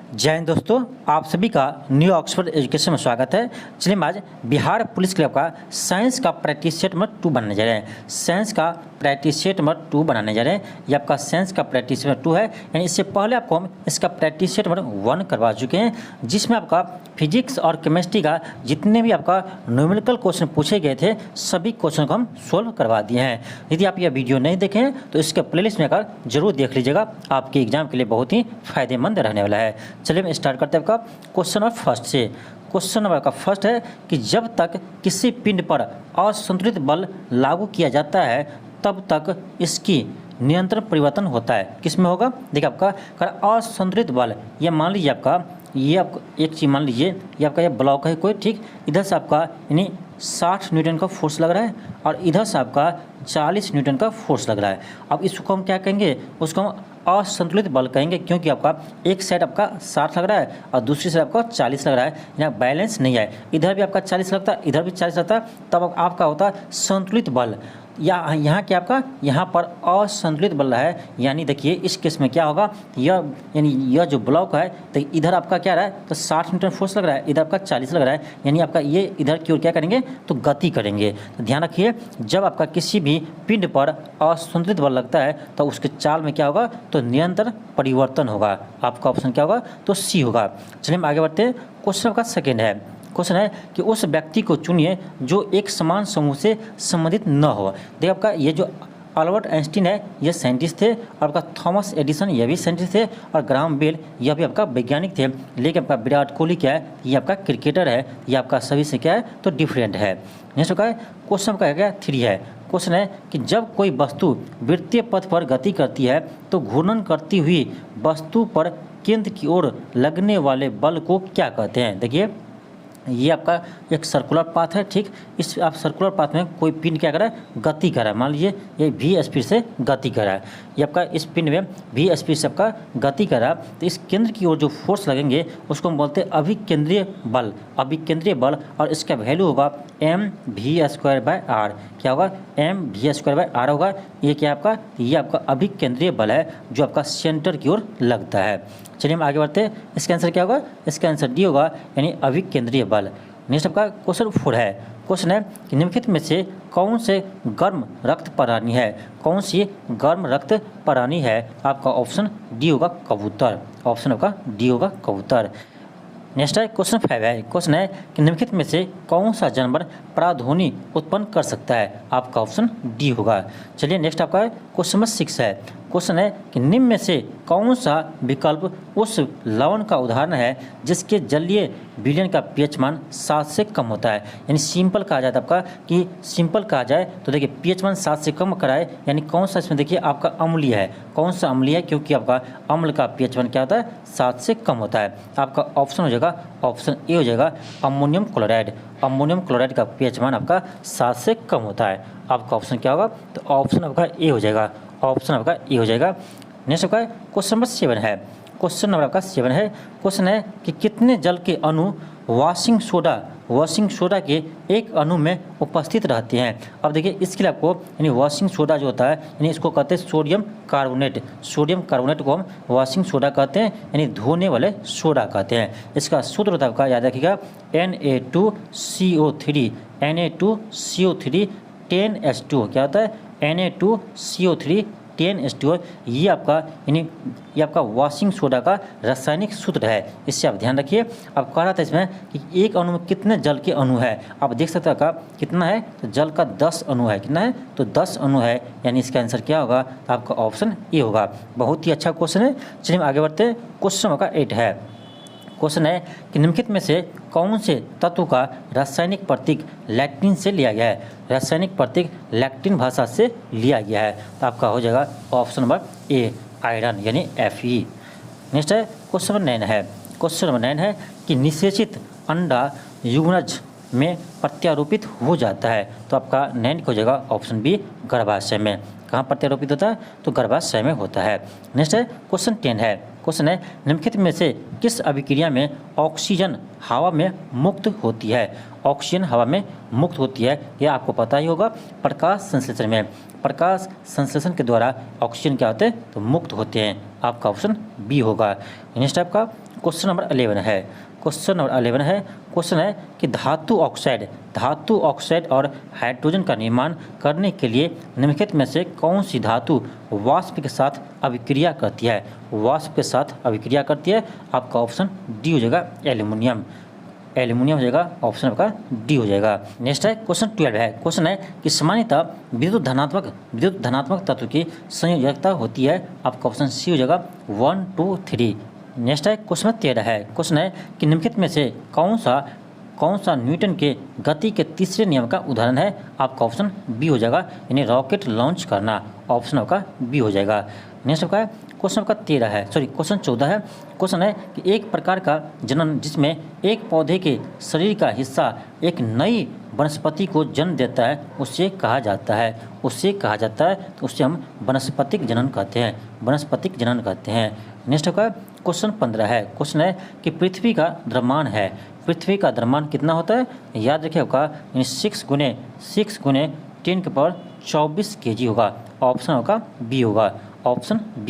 जय हिंद दोस्तों, आप सभी का न्यू ऑक्सफोर्ड एजुकेशन में स्वागत है। चलिए हम आज बिहार पुलिस क्लब का साइंस का प्रैक्टिस सेट नंबर 2 बनाने जा रहे हैं। साइंस का प्रैक्टिस सेट नंबर 2 बनाने जा रहे हैं। ये आपका साइंस का प्रैक्टिस नंबर 2 है, यानी इससे पहले आपको हम इसका प्रैक्टिस सेट नंबर 1 करवा चुके हैं, जिसमें आपका फिजिक्स और केमिस्ट्री का जितने भी आपका न्यूमेरिकल क्वेश्चन पूछे गए थे सभी क्वेश्चन को हम सोल्व करवा दिए हैं। यदि आप यह वीडियो नहीं देखे हैं तो इसके प्लेलिस्ट में आकर जरूर देख लीजिएगा, आपके एग्जाम के लिए बहुत ही फायदेमंद रहने वाला है। चलिए हम स्टार्ट करते हैं आपका क्वेश्चन नंबर फर्स्ट से। क्वेश्चन नंबर का फर्स्ट है कि जब तक किसी पिंड पर असंतुलित बल लागू किया जाता है तब तक इसकी नियंत्रण परिवर्तन होता है। किस में होगा? देखिए आपका असंतुलित बल, ये मान लीजिए आपका ये आपको एक चीज़ मान लीजिए, ये आपका ये ब्लॉक है कोई, ठीक, इधर से आपका यानी 60 न्यूटन का फोर्स लग रहा है और इधर से आपका 40 न्यूटन का फोर्स लग रहा है। अब इसको हम क्या कहेंगे? उसको हम असंतुलित बल कहेंगे, क्योंकि आपका एक साइड आपका 60 लग रहा है और दूसरी साइड आपका 40 लग रहा है, यहाँ बैलेंस नहीं है। इधर भी आपका 40 लगता है, इधर भी 40 लगता है, तब आपका होता है संतुलित बल। या यहाँ क्या आपका यहाँ पर असंतुलित बल है, यानी देखिए इस केस में क्या होगा, यह यानी यह जो ब्लॉक है तो इधर आपका क्या रहा है तो 60 न्यूटन फोर्स लग रहा है, इधर आपका 40 लग रहा है, यानी आपका ये इधर की ओर क्या करेंगे तो गति करेंगे। तो ध्यान रखिए, जब आपका किसी भी पिंड पर असंतुलित बल लगता है तो उसके चाल में क्या होगा तो निरंतर परिवर्तन होगा। आपका ऑप्शन क्या होगा तो सी होगा। चलिए हम आगे बढ़ते हैं। क्वेश्चन का सेकेंड है, क्वेश्चन है कि उस व्यक्ति को चुनिए जो एक समान समूह से संबंधित न हो। देखिए आपका ये जो अल्बर्ट आइंस्टीन है ये साइंटिस्ट थे, और आपका थॉमस एडिसन ये भी साइंटिस्ट थे, और ग्राहम बेल यह भी आपका वैज्ञानिक थे। लेकिन आपका विराट कोहली क्या है, ये आपका क्रिकेटर है, ये आपका सभी से क्या है तो डिफरेंट है। नेक्स्ट का क्वेश्चन का क्या 3 है। क्वेश्चन है कि जब कोई वस्तु वृत्तीय पथ पर गति करती है तो घूर्णन करती हुई वस्तु पर केंद्र की ओर लगने वाले बल को क्या कहते हैं? देखिए ये आपका एक सर्कुलर पाथ है, ठीक, इस आप सर्कुलर पाथ में कोई पिंड क्या कर रहा है गति कर रहा है। मान लीजिए ये v स्पीड से गति कर रहा है, ये आपका इस पिंड में v स्पीड से आपका गति कर रहा है, तो इस केंद्र की ओर जो फोर्स लगेंगे उसको हम बोलते हैं अभिकेंद्रीय बल। अभिकेंद्रीय बल, और इसका वैल्यू होगा mv²/r। क्या होगा? mv²/r होगा। ये क्या आपका ये आपका अभिकेंद्रीय बल है जो आपका सेंटर की ओर लगता है। चलिए हम आगे बढ़ते हैं। इसका आंसर क्या होगा? इसका आंसर डी होगा, यानी अभिकेंद्रीय बल। नेक्स्ट आपका क्वेश्चन 4 है। क्वेश्चन है कि निम्नलिखित में से कौन से गर्म रक्त प्राणी है? कौन सी गर्म रक्त प्राणी है? आपका ऑप्शन डी होगा कबूतर। ऑप्शन आपका डी होगा कबूतर। नेक्स्ट है क्वेश्चन 5 है। क्वेश्चन है कि निम्नलिखित में से कौन सा जानवर प्राध्वनि उत्पन्न कर सकता है? आपका ऑप्शन डी होगा। चलिए नेक्स्ट आपका क्वेश्चन नंबर 6 है। क्वेश्चन है कि निम्न में से कौन सा विकल्प उस लवण का उदाहरण है जिसके जलीय विलयन का पीएच मान 7 से कम होता है? यानी सिंपल कहा जाए तो आपका कि सिंपल कहा जाए तो देखिए पीएच मान 7 से कम कराए, यानी कौन सा इसमें देखिए आपका अम्लीय है। कौन सा अम्लीय है? क्योंकि आपका अम्ल का पीएच मान क्या होता है 7 से कम होता है। आपका ऑप्शन हो जाएगा, ऑप्शन ए हो जाएगा अमोनियम क्लोराइड। अमोनियम क्लोराइड का पीएच मान आपका 7 से कम होता है। आपका ऑप्शन क्या होगा तो ऑप्शन आपका ए हो जाएगा। ऑप्शन आपका ए हो जाएगा। नेक्स्ट आपका क्वेश्चन नंबर 7 है। क्वेश्चन नंबर आपका 7 है। क्वेश्चन है कि कितने जल के अणु वॉशिंग सोडा के एक अणु में उपस्थित रहते हैं? अब देखिए इसके लिए आपको यानी वॉशिंग सोडा जो होता है यानी इसको कहते हैं सोडियम कार्बोनेट। सोडियम कार्बोनेट को हम वॉशिंग सोडा कहते हैं, यानी धोने वाले सोडा कहते हैं। इसका सूत्र होता है आपका, याद रखिएगा, Na2CO3 Na2CO3 10H2। क्या होता है? Na2CO3 10H2। ये आपका यानी ये आपका वॉशिंग सोडा का रासायनिक सूत्र है, इससे आप ध्यान रखिए। अब कह रहा था इसमें कि एक अणु में कितने जल के अणु है? आप देख सकते हैं का कितना है तो जल का 10 अणु है। कितना है तो 10 अणु है, यानी इसका आंसर क्या होगा? आपका ऑप्शन ए होगा। बहुत ही अच्छा क्वेश्चन है। चलिए आगे बढ़ते हैं। क्वेश्चन आपका 8 है। क्वेश्चन है कि निम्नलिखित में से कौन से तत्व का रासायनिक प्रतीक लैटिन से लिया गया है? रासायनिक प्रतीक लैटिन भाषा से लिया गया है, तो आपका हो जाएगा ऑप्शन नंबर ए आयरन, यानी Fe। नेक्स्ट है क्वेश्चन नंबर 9 है। क्वेश्चन नंबर 9 है कि निषेचित अंडा युग्मज में प्रत्यारोपित हो जाता है, तो आपका 9 हो जाएगा ऑप्शन बी गर्भाशय में। कहाँ प्रत्यारोपित होता है तो गर्भाशय में होता है। नेक्स्ट है क्वेश्चन 10 है। क्वेश्चन है निम्नलिखित में से किस अभिक्रिया में ऑक्सीजन हवा में मुक्त होती है? ऑक्सीजन हवा में मुक्त होती है, यह आपको पता ही होगा, प्रकाश संश्लेषण में। प्रकाश संश्लेषण के द्वारा ऑक्सीजन क्या होते हैं तो मुक्त होते हैं। आपका ऑप्शन बी होगा। नेक्स्ट आपका क्वेश्चन नंबर 11 है। क्वेश्चन नंबर 11 है, क्वेश्चन है कि धातु ऑक्साइड और हाइड्रोजन का निर्माण करने के लिए निम्नलिखित में से कौन सी धातु वाष्प के साथ अभिक्रिया करती है? वाष्प के साथ अभिक्रिया करती है। आपका ऑप्शन डी हो जाएगा एल्यूमिनियम हो जाएगा, ऑप्शन आपका डी हो जाएगा। नेक्स्ट है क्वेश्चन 12 है। क्वेश्चन है कि सामान्यतः विद्युत धनात्मक तत्व की संयोजकता होती है। आपका ऑप्शन सी हो जाएगा 1, 2, 3। नेक्स्ट है क्वेश्चन 13 है। क्वेश्चन है कि निम्नलिखित में से कौन सा न्यूटन के गति के तीसरे नियम का उदाहरण है? आपका ऑप्शन बी हो जाएगा, यानी रॉकेट लॉन्च करना। ऑप्शन आपका बी हो जाएगा। नेक्स्ट आपका क्वेश्चन आपका 14 है। क्वेश्चन है कि एक प्रकार का जनन जिसमें एक पौधे के शरीर का हिस्सा एक नई वनस्पति को जन्म देता है, उससे कहा जाता है। तो उससे हम वनस्पतिक जनन कहते हैं। नेक्स्ट आपका क्वेश्चन 15 है। क्वेश्चन है कि पृथ्वी का द्रव्यमान कितना होता है? याद रखिए आपका 6 गुने 10⁻24 kg होगा। ऑप्शन आपका बी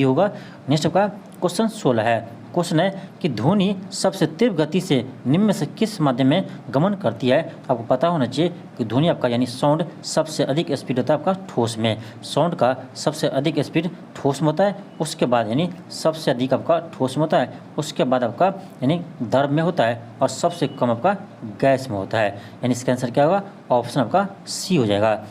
होगा, नेक्स्ट आपका क्वेश्चन 16 है। क्वेश्चन है कि ध्वनि सबसे तीव्र गति से निम्न में से किस माध्यम में गमन करती है? आपको पता होना चाहिए कि ध्वनि आपका यानी साउंड सबसे अधिक स्पीड होता है आपका ठोस में। साउंड का सबसे अधिक स्पीड ठोस में होता है, उसके बाद यानी सबसे अधिक आपका ठोस में होता है, उसके बाद आपका यानी द्रव में होता है, और सबसे कम आपका गैस में होता है। यानी इसका आंसर क्या होगा? ऑप्शन आपका सी हो जाएगा।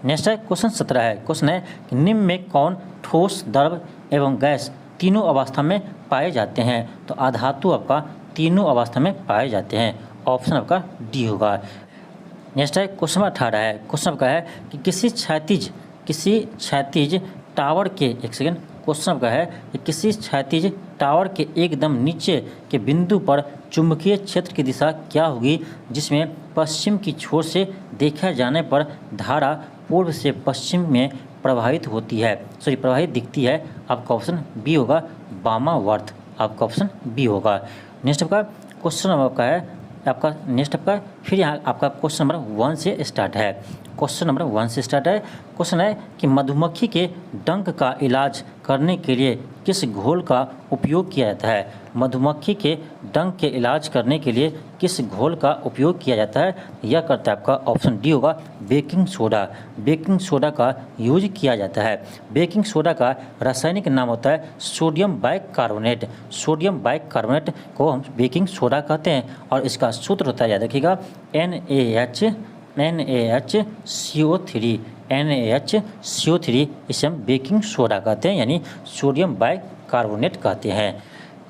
नेक्स्ट है क्वेश्चन 17 है। क्वेश्चन है कि निम्न में कौन ठोस, द्रव एवं गैस तीनों अवस्था में पाए जाते हैं? तो अधातु आपका तीनों अवस्था में पाए जाते हैं। ऑप्शन आपका डी होगा। नेक्स्ट है क्वेश्चन 18 है। क्वेश्चन आपका है कि किसी क्षैतिज टावर के क्वेश्चन आपका है कि किसी क्षैतिज टावर के एकदम नीचे के बिंदु पर चुंबकीय क्षेत्र की दिशा क्या होगी, जिसमें पश्चिम की छोर से देखा जाने पर धारा पूर्व से पश्चिम में प्रवाहित दिखती है? आपका ऑप्शन बी होगा, वामावर्त। आपका ऑप्शन बी होगा। नेक्स्ट आपका क्वेश्चन आपका है फिर यहाँ आपका क्वेश्चन नंबर 1 से स्टार्ट है। क्वेश्चन है कि मधुमक्खी के डंक का इलाज करने के लिए किस घोल का उपयोग किया जाता है? मधुमक्खी के डंक के इलाज करने के लिए किस घोल का उपयोग किया जाता है? यह करता है आपका ऑप्शन डी होगा, बेकिंग सोडा का यूज किया जाता है। बेकिंग सोडा का रासायनिक नाम होता है सोडियम बाइकार्बोनेट को हम बेकिंग सोडा कहते हैं, और इसका सूत्र होता है, याद रखिएगा, NaHCO3। इसे हम बेकिंग सोडा कहते हैं, यानी सोडियम बाइकार्बोनेट कहते हैं।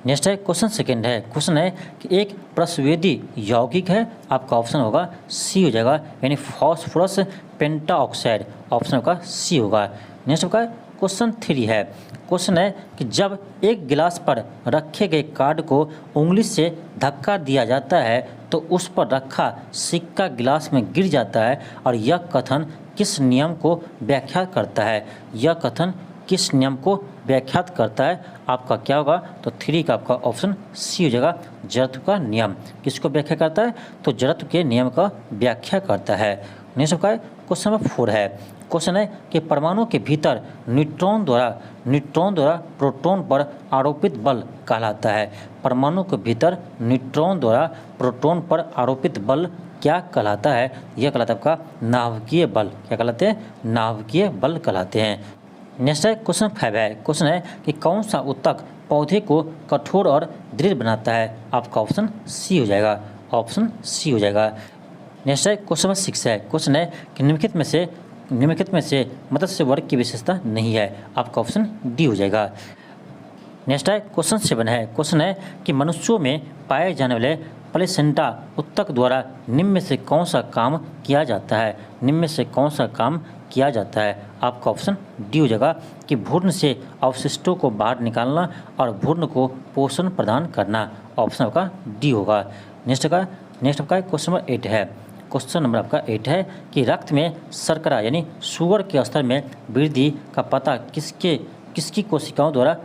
नेक्स्ट है क्वेश्चन 2 है। क्वेश्चन है कि एक प्रस्वेदी यौगिक है। आपका ऑप्शन होगा सी हो जाएगा, यानी फास्फोरस पेंटाऑक्साइड। ऑप्शन आपका सी होगा। नेक्स्ट आपका क्वेश्चन 3 है। क्वेश्चन है कि जब एक गिलास पर रखे गए कार्ड को उंगली से धक्का दिया जाता है तो उस पर रखा सिक्का गिलास में गिर जाता है, और यह कथन किस नियम को व्याख्यात करता है? आपका क्या होगा? तो 3 का आपका ऑप्शन सी हो जाएगा, जड़त्व का नियम। किसको व्याख्या करता है? तो जड़त्व के नियम का व्याख्या करता है। नेक्स्ट आपका क्वेश्चन नंबर 4 है। क्वेश्चन है कि परमाणु के भीतर न्यूट्रॉन द्वारा प्रोटॉन पर आरोपित बल कहलाता है। परमाणु के भीतर न्यूट्रॉन द्वारा प्रोटॉन पर आरोपित बल क्या कहलाता है? यह कहलाता है आपका नाभिकीय बल। क्या कहलाते हैं? नाभिकीय बल कहलाते हैं। नेक्स्ट है क्वेश्चन 5 है। क्वेश्चन है कि कौन सा ऊतक पौधे को कठोर और दृढ़ बनाता है? आपका ऑप्शन सी हो जाएगा, नेक्स्ट है क्वेश्चन नंबर 6 है। क्वेश्चन है कि निम्नलिखित में से मत्स्य वर्ग की विशेषता नहीं है? आपका ऑप्शन डी हो जाएगा। नेक्स्ट है क्वेश्चन 7 है। क्वेश्चन है कि मनुष्यों में पाए जाने वाले प्लेसेंटा ऊतक द्वारा निम्न में से कौन सा काम किया जाता है? आपका ऑप्शन डी हो जाएगा कि भ्रूण से अवशिष्टों को बाहर निकालना और भ्रूण को पोषण प्रदान करना। ऑप्शन आपका डी होगा। नेक्स्ट आपका क्वेश्चन नंबर 8 है। क्वेश्चन नंबर आपका 8 है कि रक्त में शर्करा यानी शुगर के स्तर में वृद्धि का पता किसकी कोशिकाओं द्वारा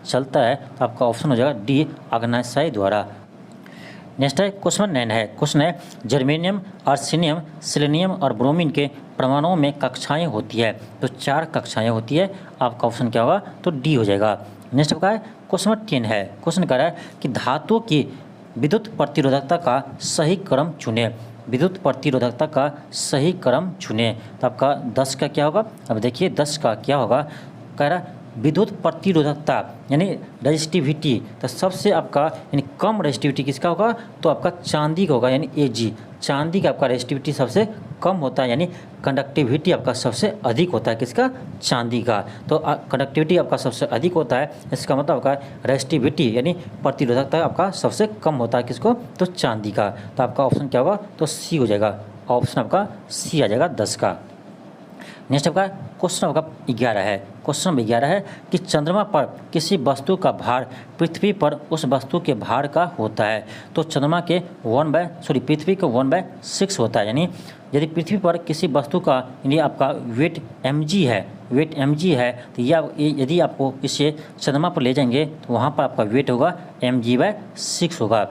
चलता है? आपका ऑप्शन हो जाएगा डी, अग्नाशय द्वारा। नेक्स्ट है क्वेश्चन 9 है। क्वेश्चन है जर्मेनियम, आर्सेनियम, सेलेनियम और ब्रोमीन के परमाणुओं में कक्षाएं होती है। तो 4 कक्षाएं होती है। आपका ऑप्शन क्या होगा? तो डी हो जाएगा। नेक्स्ट आपका है क्वेश्चन नंबर 10 है। क्वेश्चन कह रहा है कि धातुओं की विद्युत प्रतिरोधकता का सही क्रम चुनें। विद्युत प्रतिरोधकता का सही क्रम चुनें। तो आपका 10 का क्या होगा? अब देखिए 10 का क्या होगा। कह रहा विद्युत प्रतिरोधकता यानी रेजिस्टिविटी, तो सबसे आपका यानी कम रेजिस्टिविटी किसका होगा? तो आपका चांदी का होगा, यानी Ag। चांदी का आपका रेजिस्टिविटी सबसे कम होता है, यानी कंडक्टिविटी आपका सबसे अधिक होता है किसका? चांदी का। तो कंडक्टिविटी आपका सबसे अधिक होता है, इसका मतलब आपका रेजिस्टिविटी यानी प्रतिरोधकता आपका सबसे कम होता है किसको? तो चांदी का। तो आपका ऑप्शन क्या होगा? तो सी हो जाएगा। ऑप्शन आपका सी आ जाएगा 10 का। नेक्स्ट आपका क्वेश्चन आपका 11 है। क्वेश्चन नंबर 11 है कि चंद्रमा पर किसी वस्तु का भार पृथ्वी पर उस वस्तु के भार का होता है। तो चंद्रमा के पृथ्वी के 1/6 होता है, यानी यदि पृथ्वी पर किसी वस्तु का यानी आपका वेट mg है, तो यदि आपको इसे चंद्रमा पर ले जाएंगे तो वहाँ पर आपका वेट होगा mg/6 होगा।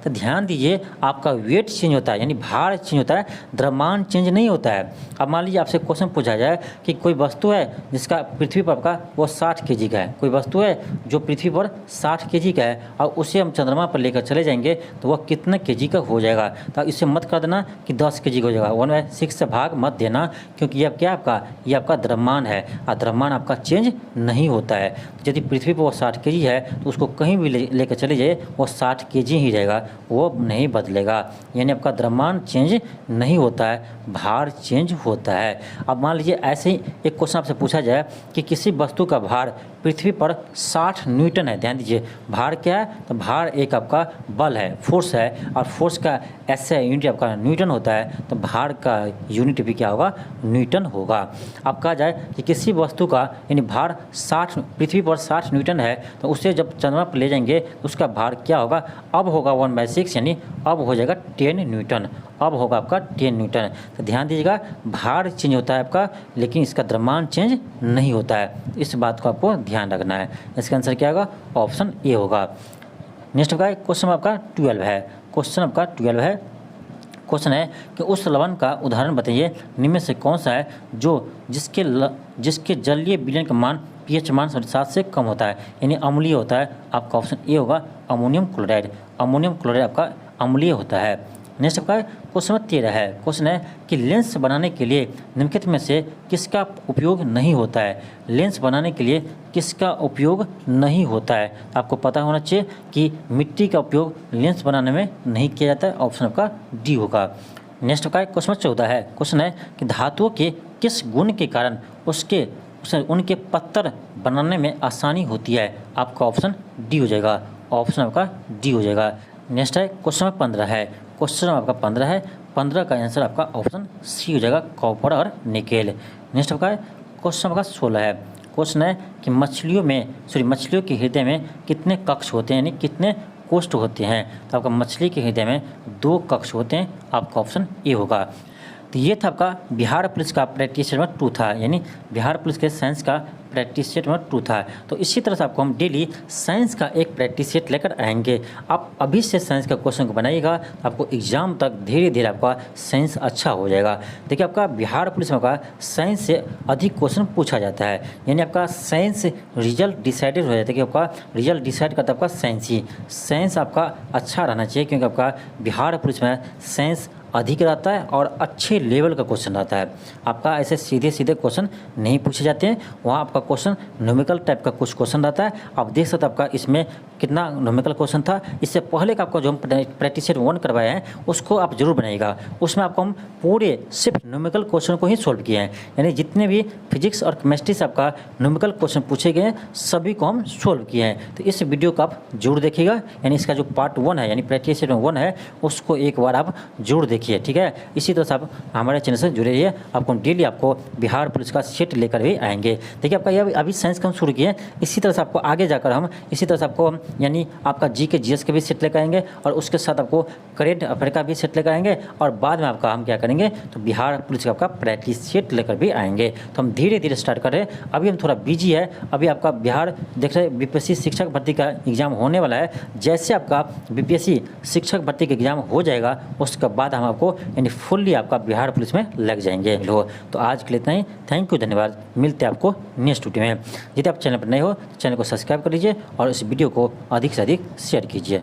तो ध्यान दीजिए, आपका वेट चेंज होता है यानी भार चेंज होता है, द्रव्यमान चेंज नहीं होता है। अब मान लीजिए आपसे क्वेश्चन पूछा जाए कि कोई वस्तु है जिसका पृथ्वी पर आपका वो 60 kg का है, कोई वस्तु है जो पृथ्वी पर 60 kg का है और उसे हम चंद्रमा पर लेकर चले जाएंगे तो वह कितने kg का हो जाएगा। तो इसे मत कर देना कि 10 kg का हो जाएगा, 1/6 से भाग मत देना, क्योंकि ये क्या ये आपका द्रव्यमान है और द्रव्यमान आपका चेंज नहीं होता है। यदि पृथ्वी पर वो 60 kg है तो उसको कहीं भी लेकर चले जाइए वो 60 kg ही रहेगा, वो नहीं बदलेगा, यानी आपका द्रव्यमान चेंज नहीं होता है, भार चेंज होता है। अब मान लीजिए ऐसे ही एक क्वेश्चन आपसे पूछा जाए कि किसी वस्तु का भार पृथ्वी पर 60 न्यूटन है। ध्यान दीजिए, भार क्या है? तो भार एक आपका बल है, फोर्स है, और फोर्स का ऐसे यूनिट आपका न्यूटन होता है, तो भार का यूनिट भी क्या होगा? न्यूटन होगा। अब कहा जाए कि किसी वस्तु का यानी भार 60 पृथ्वी पर 60 न्यूटन है, तो उसे जब चंद्रमा पर ले जाएंगे तो उसका भार क्या होगा? अब होगा 1/6, यानी अब हो जाएगा 10 न्यूटन। अब होगा आपका 10 न्यूटन। तो ध्यान दीजिएगा, भार चेंज होता है आपका, लेकिन इसका द्रव्यमान चेंज नहीं होता है, इस बात को आपको ध्यान रखना है। इसका आंसर क्या होगा? ऑप्शन ए होगा। नेक्स्ट आपका क्वेश्चन आपका 12 है। क्वेश्चन आपका 12 है। क्वेश्चन है कि उस लवण का उदाहरण बताइए, निम्न में से कौन सा है जिसके जलीय विलयन का मान pH मान 7 से कम होता है, यानी अम्लीय होता है। आपका ऑप्शन ए होगा अमोनियम क्लोराइड। अमोनियम क्लोराइड आपका अम्लीय होता है। नेक्स्ट आपका क्वेश्चन 13 है। क्वेश्चन है कि लेंस बनाने के लिए निम्नलिखित में से किसका उपयोग नहीं होता है? लेंस बनाने के लिए किसका उपयोग नहीं होता है? आपको पता होना चाहिए कि मिट्टी का उपयोग लेंस बनाने में नहीं किया जाता है। ऑप्शन आपका डी होगा। नेक्स्ट आपका क्वेश्चन 14 है। क्वेश्चन है कि धातुओं के किस गुण के कारण उनके पत्थर बनाने में आसानी होती है? आपका ऑप्शन डी हो जाएगा। ऑप्शन आपका डी हो जाएगा। नेक्स्ट है क्वेश्चन 15 है। क्वेश्चन आपका 15 है। 15 का आंसर आपका ऑप्शन सी हो जाएगा, कॉपर और निकेल। नेक्स्ट आपका क्वेश्चन आपका 16 है। क्वेश्चन है कि मछलियों के हृदय में कितने कक्ष होते हैं, यानी कितने कोष्ठ होते हैं? तो आपका मछली के हृदय में 2 कक्ष होते हैं। आपका ऑप्शन ए होगा। तो ये था आपका बिहार पुलिस का प्रैक्टिस सेट नंबर 2 था, यानी बिहार पुलिस के साइंस का प्रैक्टिस सेट नंबर 2 था। तो इसी तरह से आपको हम डेली साइंस का एक प्रैक्टिस सेट लेकर आएंगे। आप अभी से साइंस का क्वेश्चन को बनाइएगा, आपको एग्जाम तक धीरे धीरे आपका साइंस अच्छा हो जाएगा। देखिए, आपका बिहार पुलिस में आपका साइंस से अधिक क्वेश्चन पूछा जाता है, यानी आपका साइंस रिजल्ट डिसाइडेड हो जाता है कि आपका रिजल्ट डिसाइड करता है आपका साइंस ही। साइंस आपका अच्छा रहना चाहिए, क्योंकि आपका बिहार पुलिस में साइंस अधिक रहता है और अच्छे लेवल का क्वेश्चन रहता है। आपका ऐसे सीधे सीधे क्वेश्चन नहीं पूछे जाते हैं, वहाँ आपका क्वेश्चन न्यूमेरिकल टाइप का कुछ क्वेश्चन रहता है। आप देख सकते हैं आपका इसमें कितना न्यूमेरिकल क्वेश्चन था। इससे पहले का आपका जो हम प्रैक्टिस सेट 1 करवाए हैं उसको आप जरूर बनाइएगा। उसमें आपको हम पूरे सिर्फ न्यूमेरिकल क्वेश्चन को ही सोल्व किए हैं, यानी जितने भी फिजिक्स और केमिस्ट्री से आपका न्यूमेरिकल क्वेश्चन पूछे गए हैं सभी को हम सोल्व किए हैं। तो इस वीडियो को आप जरूर देखिएगा, यानी इसका जो पार्ट 1 है यानी प्रैक्टिस सेट 1 है उसको एक बार आप जरूर देखिए, ठीक है। इसी तरह से आप हमारे चैनल से जुड़े रहिए, आपको डेली आपको बिहार पुलिस का सेट लेकर भी आएंगे। देखिए, आपका ये अभी साइंस का हम शुरू किए, इसी तरह से आपको आगे जाकर हम इसी तरह से आपको यानी आपका जीके जीएस के भी सेट लेकर आएंगे और उसके साथ आपको करेंट अफेयर का भी सेट लेकर आएंगे और बाद में आपका हम क्या करेंगे तो बिहार पुलिस का आपका प्रैक्टिस सेट लेकर भी आएंगे। तो हम धीरे धीरे स्टार्ट कर रहे हैं। अभी हम थोड़ा बिजी है, अभी आपका बिहार देख रहे बीपीएससी शिक्षक भर्ती का एग्जाम होने वाला है। जैसे आपका बीपीएससी शिक्षक भर्ती का एग्जाम हो जाएगा उसके बाद हम आपको यानी फुल्ली आपका बिहार पुलिस में लग जाएंगे। तो आज के लिए इतना ही। थैंक यू, धन्यवाद। मिलते हैं आपको नेक्स्ट वीडियो में। यदि आप चैनल पर नए हो तो चैनल को सब्सक्राइब कर लीजिए और इस वीडियो को अधिक से अधिक शेयर कीजिए।